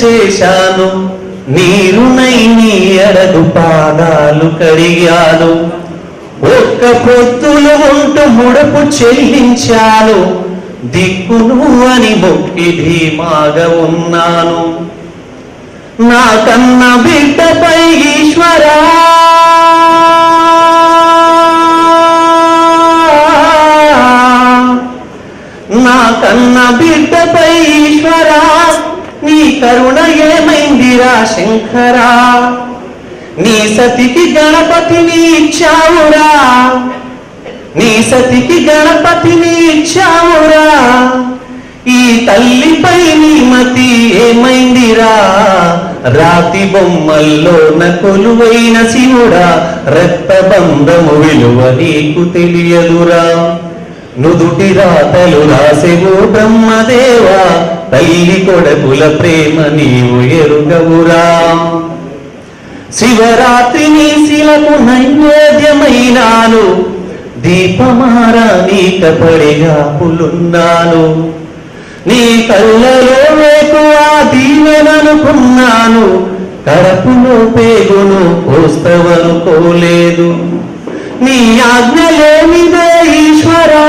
చేశాను, నీరునై నీ అరదు పాదాలు కడిగాను. ఒక్క పొత్తులు ఉంటూ ముడుపు చెల్లించాను, దిక్కును అని మొక్కి ధీమాగా ఉన్నాను. నా కన్న బిడ్డపై ఈశ్వరా నా కన్న బిడ్డపై ఈశ్వరా నీ కరుణ ఏమైందిరా శంకరా. నీ సతికి గణపతిని ఇచ్చావురా, నీ సతికి గణపతిని ఇచ్చావురా. ఈ తల్లిపై నీ మతి ఏమైందిరా. రాతి బొమ్మల్లోన కొలువైన శివుడా, రక్తబంధము విలువ నీకు తెలియదురా. నుదుటి రాతలు రాసెవు బ్రహ్మదేవా, తల్లి కొడుకుల ప్రేమ నీవు ఎరుగవురా. శివరాత్రి నీ శిలకు నైవేద్యమైనాను, దీపమారానీక పడిగా పులున్నాను. నీ కళ్ళలో వేకువ దీవెననుకున్నాను, కడపులో పేగును కోస్తవనుకోలేదు. నీ ఆజ్ఞలేనిదే ఈశ్వరా,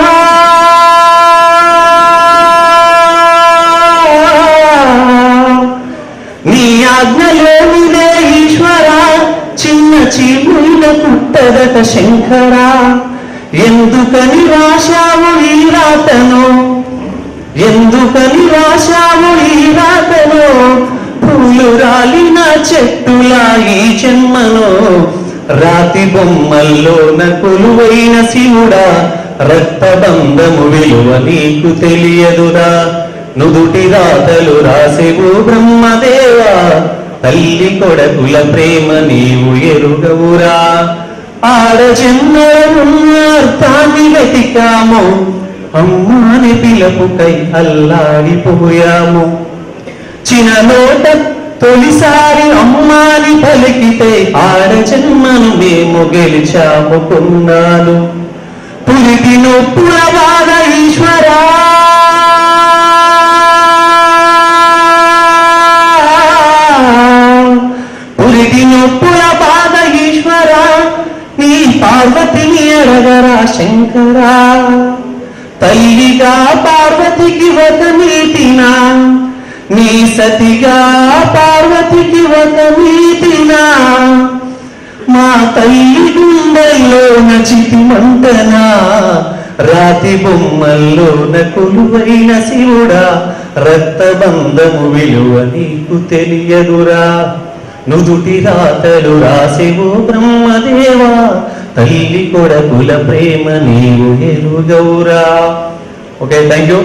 నీ ఆజ్ఞలేనిదే ఈశ్వరా. చిన్న చీముల పుట్టదట శంకరా, ఎందుకని రాశావు ఈ రాతను, ఎందుకని రాశావు ఈ రాతను. పూలు రాలిన చెట్టులా ఈ జన్మను, రాతి బొమ్మల్లోన కొలువైన శివుడా, రక్తబంధము విలువ నీకు తెలియదురా. నుదుటి రాతలు రాసెవు బ్రహ్మదేవా, తల్లి కొడుకుల ప్రేమ నీవు ఎరుగవురా. ఆడజన్మమున్న అర్థాన్ని వెతికాము, అమ్మాని పిలుపుకై అల్లాడిపోయాము. చిన్ననోట తొలిసారి అమ్మాని పలికితే ఆడజన్మను మేము గెలిచాముకున్నాను. పురిటి నొప్పుల బాధ ఈశ్వరా, పురిటి నొప్పుల బాధ ఈశ్వరా. నీ పార్వతిని అడగరా శంకరా. తల్లిగా పార్వతికి ఒక నీతినా, నీ సతిగా పార్వతికి ఒక నీతినా. మా తల్లి గుండెల్లోన చితిమంటనా, రాతి బొమ్మల్లోన కొలువైన శివుడా, రక్తబంధము విలువ నీకు తెలియదురా. నుదుటి రాతలు రాసెవు బ్రహ్మదేవా, తల్లి కొడుకుల ప్రేమ నీవు ఎరుగవురా. Okay, thank you.